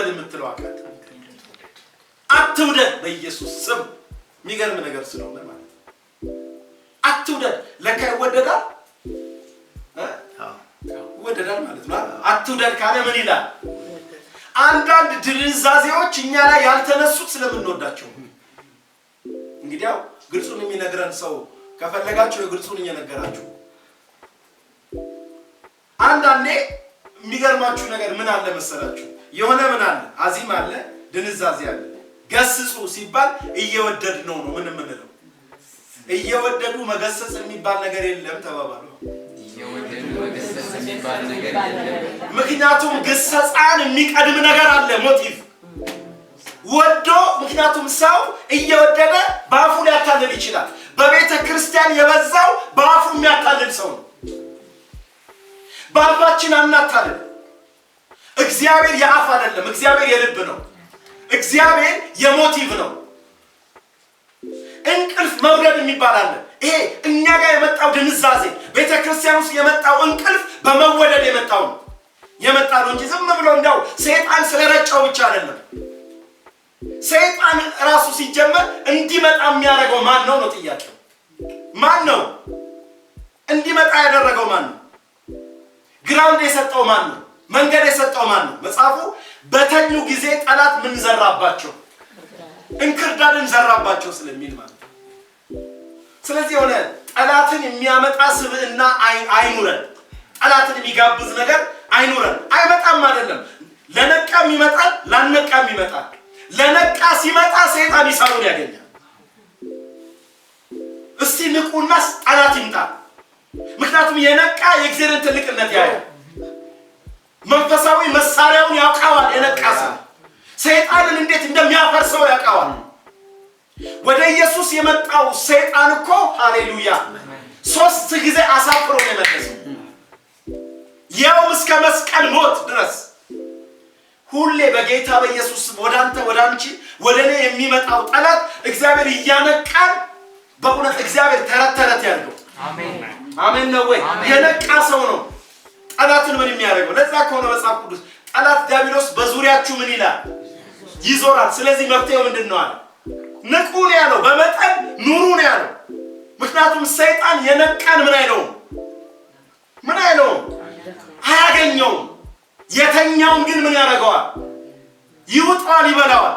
አትበል የምትለው አቃት አትውደድ በኢየሱስ ስም የሚገርም ነገር ስለሆነ ማለት አትውደድ ለካ ይወደዳል ይወደዳል ማለት ነው አትውደድ ካለ ምን ይላል አንዳንድ ድንዛዜዎች እኛ ላይ ያልተነሱት ስለምንወዳቸው እንግዲህ ያው ግልጹን የሚነግረን ሰው ከፈለጋችሁ የግልጹን እየነገራችሁ አንዳንዴ የሚገርማችሁ ነገር ምን አለ መሰላችሁ የሆነ ምን አለ አዚም አለ ድንዛዜ አለ ገስጹ ሲባል እየወደድ ነው ምን ምንለው እየወደዱ መገሰጽ የሚባል ነገር የለም ተባባሉ እየወደዱ መገሰጽ የሚባል ነገር የለም ምክንያቱም ግሰጻን የሚቀድም ነገር አለ ሞቲቭ ወዶ ምክንያቱም ሰው እየወደደ ባፉ ሊያታልል ይችላል በቤተ ክርስቲያን የበዛው ባፉ የሚያታልል ሰው ነው ባፋችን አናታልል እግዚአብሔር የአፍ አይደለም እግዚአብሔር የልብ ነው እግዚአብሔር የሞቲቭ ነው እንቅልፍ መውደድ የሚባል አለ ይሄ እኛ ጋር የመጣው ድንዛዜ ቤተ ክርስቲያን ውስጥ የመጣው እንቅልፍ በመወደድ የመጣው ነው እንጂ ዝም ብሎ እንደው ሰይጣን ስለረጨው ብቻ አይደለም ሰይጣን ራሱ ሲጀመር እንዲመጣ የሚያደርገው ማን ነው ጥያቄው ማን ነው እንዲመጣ ያደረገው ማን ነው ግራውንድ የሰጠው ማን ነው መንገድ የሰጠው ማን ነው መጽሐፉ በተኙ ጊዜ ጠላት ምን ዘራባቸው እንክርዳድን ዘራባቸው ስለሚል ማለት ስለዚህ ሆነ ጠላትን የሚያመጣ ስብዕና አይኑረን ጠላትን የሚጋብዝ ነገር አይኑረን አይመጣም አይደለም ለነቃም ይመጣል ላነቃም ይመጣል ለነቃ ሲመጣ ሰይጣን ይሳሩን ያገኛል እስቲ ንቁና ጠላት ይምጣ ምክንያቱም የነቃ የእግዚአብሔርን ትልቅነት ያያል መንፈሳዊ መሳሪያውን ያውቃዋል የነቃ ሰይጣንን እንዴት እንደሚያፈርሰው ያውቃዋል ወደ ኢየሱስ የመጣው ሰይጣን እኮ ሃሌሉያ 3 ጊዜ አሳፍሮ ነው የመለሰው ያው እስከ መስቀል ሞት ድረስ ሁሌ በጌታ በኢየሱስ ወዳንተ ወዳንቺ ወደኔ የሚመጣው ጠላት እግዚአብሔር እያነቃን በእውነት እግዚአብሔር ተረተረት ያድርገው አሜን አሜን ነው ወይ የነቃ ሰው ነው ጠላትን ምን የሚያደርገው ለዛ ከሆነ መጽሐፍ ቅዱስ ጠላት ዲያብሎስ በዙሪያችሁ ምን ይላል ይዞራል ስለዚህ መፍትሄው ምንድነው አለ ንቁ ነው ያለው በመጠን ኑሩ ነው ያለው ምክንያቱም ሰይጣን የነቃን ምን አይለው አያገኘው የተኛውን ግን ምን ያደርገዋል ይውጣል ይበላዋል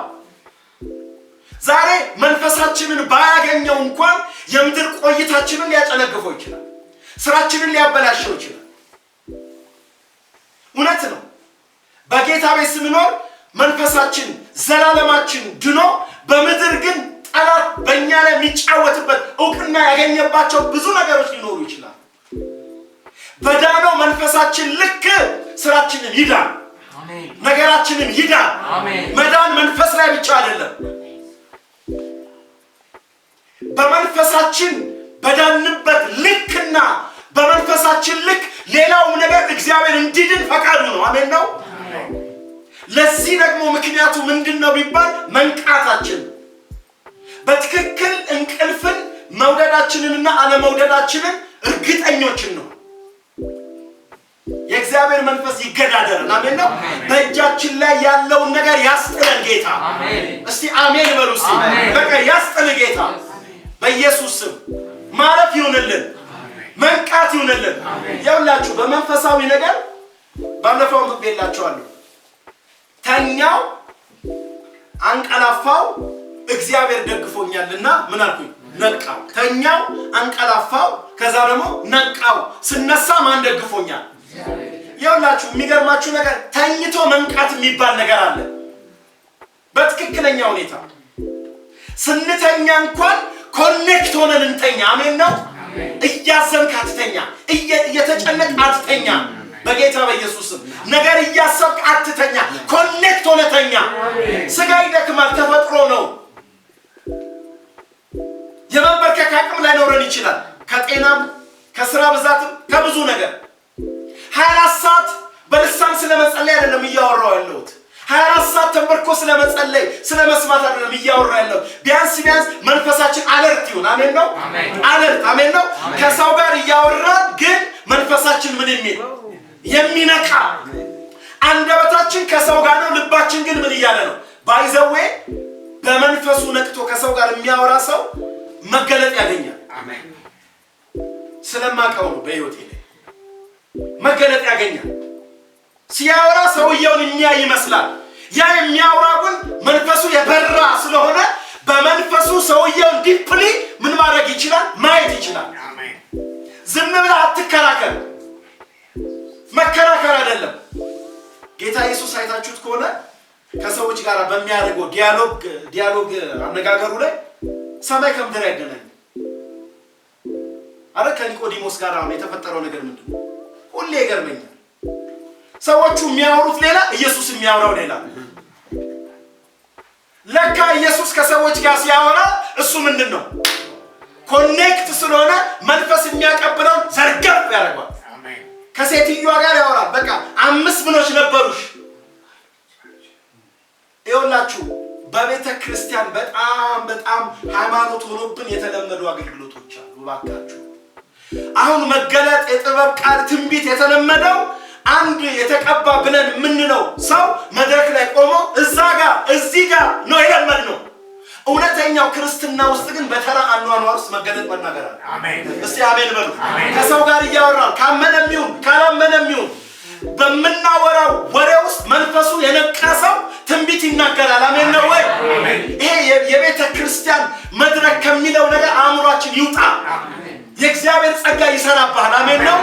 ዛሬ መንፈሳችንን ባያገኘው እንኳን የምድር ቆይታችንን ሊያጨነግፈው ይችላል ስራችንን ሊያበላሸው ይችላል እውነት ነው በጌታ ቤት ስንኖር መንፈሳችን ዘላለማችን ድኖ በምድር ግን ጠላት በእኛ ላይ የሚጫወትበት እውቅና ያገኘባቸው ብዙ ነገሮች ሊኖሩ ይችላል በዳነው መንፈሳችን ልክ ስራችንን ይዳን አሜን ነገራችንን ይዳን አሜን መዳን መንፈስ ላይ ብቻ አይደለም በመንፈሳችን በዳንበት ልክና በመንፈሳችን ልክ ሌላው ነገር እግዚአብሔር እንዲድን ፈቃዱ ነው አሜን ነው ለዚህ ደግሞ ምክንያቱ ምንድነው ቢባል መንቃታችን በትክክል እንቅልፍን መውደዳችንንና አለመውደዳችንን እርግጠኞችን ነው የእግዚአብሔር መንፈስ ይገዳደረን አሜን ነው በእጃችን ላይ ያለውን ነገር ያስጥለን ጌታ አሜን እስቲ አሜን በሉ እስቲ በቃ ያስጥል ጌታ በኢየሱስ ስም ማረፍ ይሁንልን መንቃት ይሁንልን ያውላችሁ በመንፈሳዊ ነገር ባለፈው ተብየላችኋለሁ ተኛው አንቀላፋው እግዚአብሔር ደግፎኛልና ምን አልኩኝ ነቃው ተኛው አንቀላፋው ከዛ ደግሞ ነቃው ስነሳ ማን ደግፎኛል ያውላችሁ የሚገርማችሁ ነገር ተኝቶ መንቃት የሚባል ነገር አለ በትክክለኛ ሁኔታ ስንተኛ እንኳን ኮኔክት ሆነን እንተኛ አሜን ነው እያዘንክ አትተኛ እየተጨነቅ አትተኛ በጌታ በኢየሱስ ነገር እያሰብክ አትተኛ ኮኔክት ሆነህ ተኛ ስጋ ይደክማል ተፈጥሮ ነው የመንበርከክ አቅም ላይኖረን ይችላል ከጤናም ከስራ ብዛትም ከብዙ ነገር 24 ሰዓት በልሳን ስለመጸለይ አይደለም እያወራው ያለሁት 24 ሰዓት ተንበርኮ ስለመጸለይ ስለመስማት አይደለም እያወራው ያለሁት ቢያንስ መንፈሳችን አለርት ይሁን አሜን ነው አለርት አሜን ነው ከሰው ጋር እያወራን ግን መንፈሳችን ምን የሚነቃ አንደበታችን ከሰው ጋር ነው ልባችን ግን ባይዘዌ በመንፈሱ ነቅቶ ከሰው ጋር የሚያወራ ሰው መገለጥ ያገኛል። አሜን። ስለማቀው ነው በህይወቴ ላይ መገለጥ ያገኛል። ሲያወራ ሰውየውን የሚያይ ይመስላል። ያ የሚያወራ ግን መንፈሱ የበራ ስለሆነ በመንፈሱ ሰውየውን ዲፕሊ ምን ማድረግ ይችላል? ማየት ይችላል። አሜን። ዝም ብለህ አትከራከር። መከራከር አይደለም። ጌታ ኢየሱስ አይታችሁት ከሆነ ከሰዎች ጋር በሚያደርገው ዲያሎግ አነጋገሩ ላይ ሰማይ ከምድር አይገናኝም። አረ ከኒቆዲሞስ ጋር አሁን የተፈጠረው ነገር ምንድነው? ሁሌ ይገርመኛል። ሰዎቹ የሚያወሩት ሌላ፣ ኢየሱስ የሚያወራው ሌላ። ለካ ኢየሱስ ከሰዎች ጋር ሲያወራ እሱ ምንድነው? ኮኔክት ስለሆነ መንፈስ የሚያቀብለው ዘርገፍ ያደርጋል። አሜን። ከሴትዮዋ ጋር ያወራል። በቃ 5 ምኖች ነበሩሽ። ይኸውላችሁ በቤተ ክርስቲያን በጣም ሃይማኖት ሆኖብን የተለመዱ አገልግሎቶች አሉ። እባካችሁ አሁን መገለጥ፣ የጥበብ ቃል፣ ትንቢት የተለመደው አንድ የተቀባ ብለን የምንለው ሰው መድረክ ላይ ቆሞ እዚህ ጋር ነው የለመድነው። እውነተኛው ክርስትና ውስጥ ግን በተራ አኗኗር ውስጥ መገለጥ መናገር አለ። አሜን። እስቲ አሜን በሉ። ከሰው ጋር እያወራን ካመነም ይሁን ካላመነም ይሁን በምናወራው ወሬ ውስጥ መንፈሱ የነቃ ሰው ትንቢት ይናገራል። አሜን ነው ወይ? ይሄ የቤተ ክርስቲያን መድረክ ከሚለው ነገር አእምሯችን ይውጣ። የእግዚአብሔር ጸጋ ይሰራባል። አሜን ነው።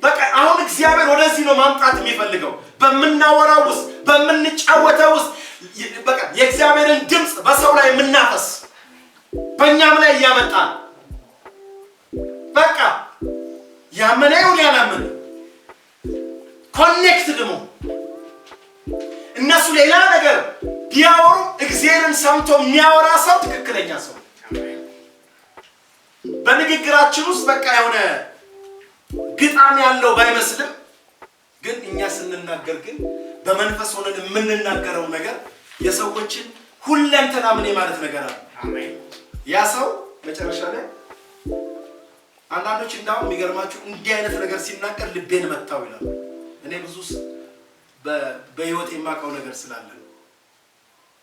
በቃ አሁን እግዚአብሔር ወደዚህ ነው ማምጣት የሚፈልገው። በምናወራው ውስጥ በምንጫወተው ውስጥ በቃ የእግዚአብሔርን ድምጽ በሰው ላይ የምናፈስ በእኛም ላይ እያመጣን በቃ ያመነ ይሁን ያላመነ ኮኔክት ደግሞ እነሱ ሌላ ነገር ቢያወሩ እግዚአብሔርን ሰምቶ የሚያወራ ሰው ትክክለኛ ሰው። በንግግራችን ውስጥ በቃ የሆነ ግጣም ያለው ባይመስልም ግን እኛ ስንናገር ግን በመንፈስ ሆነን የምንናገረው ነገር የሰዎችን ሁለንተና ምን ማለት ነገር አለ። አሜን። ያ ሰው መጨረሻ ላይ አንዳንዶች እንዳው የሚገርማችሁ እንዲህ አይነት ነገር ሲናገር ልቤን መታው ይላል። እኔ ብዙ በህይወት የማውቀው ነገር ስላለ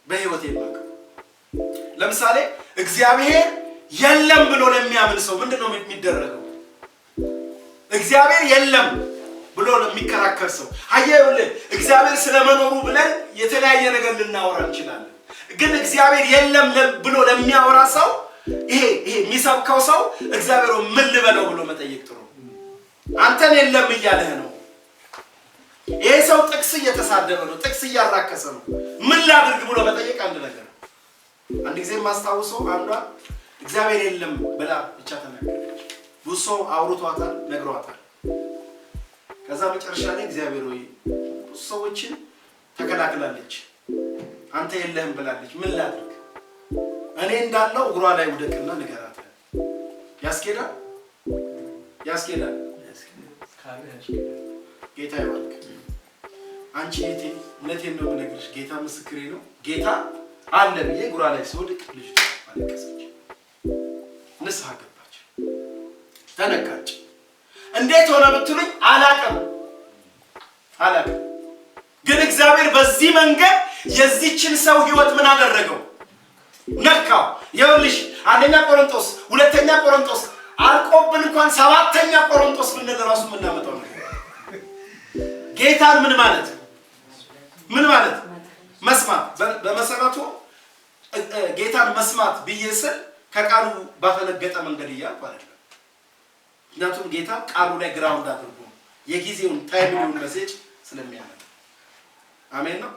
በህይወት የማውቀው ለምሳሌ እግዚአብሔር የለም ብሎ ለሚያምን ሰው ምንድነው የሚደረገው? እግዚአብሔር የለም ብሎ ለሚከራከር ሰው አየውልህ እግዚአብሔር ስለመኖሩ ብለን የተለያየ ነገር ልናወራ እንችላለን። ግን እግዚአብሔር የለም ብሎ ለሚያወራ ሰው ይሄ የሚሰብከው ሰው እግዚአብሔር ምን ልበለው ብሎ መጠየቅ ጥሩ። አንተን የለም እያለህ ነው። ይሄ ሰው ጥቅስ እየተሳደበ ነው፣ ጥቅስ እያራከሰ ነው። ምን ላድርግ ብሎ መጠየቅ አንድ ነገር። አንድ ጊዜ ማስታውሰው አንዷ እግዚአብሔር የለም ብላ ብቻ ተናገረች። ብዙ ሰው አውርቷታል፣ ነግሯታል። ከዛ መጨረሻ ላይ እግዚአብሔር ወይ ብዙ ሰዎችን ተከላክላለች። አንተ የለህም ብላለች። ምን ላድርግ? እኔ እንዳለው እግሯ ላይ ውደቅና ንገራት። ያስኬዳል? ያስኬዳል። ጌታ ይባርክ። አንቺ እቴ እውነቴን ነው የምነግርሽ፣ ጌታ ምስክሬ ነው። ጌታ አለ ብዬ እግሯ ላይ ስወድቅ ልጅ አለቀሰች። ንስሐ ገባች፣ ተነካች። እንዴት ሆነ ብትሉኝ አላቅም። ግን እግዚአብሔር በዚህ መንገድ የዚችን ሰው ህይወት ምን አደረገው? ነካው። ይኸውልሽ አንደኛ ቆሮንቶስ፣ ሁለተኛ ቆሮንቶስ አልቆብን እንኳን 7ኛ ቆሮንቶስ ብንል ራሱ የምናመጣው ነው። ጌታን ምን ማለት መስማት። በመሰረቱ ጌታን መስማት ብዬ ስል ከቃሉ ባፈነገጠ መንገድ እያልኩ አይደለም። ምክንያቱም ጌታ ቃሉ ላይ ግራውንድ አድርጎ የጊዜውን ታይምሊውን መሴጅ ስለሚያመጣ አሜን ነው።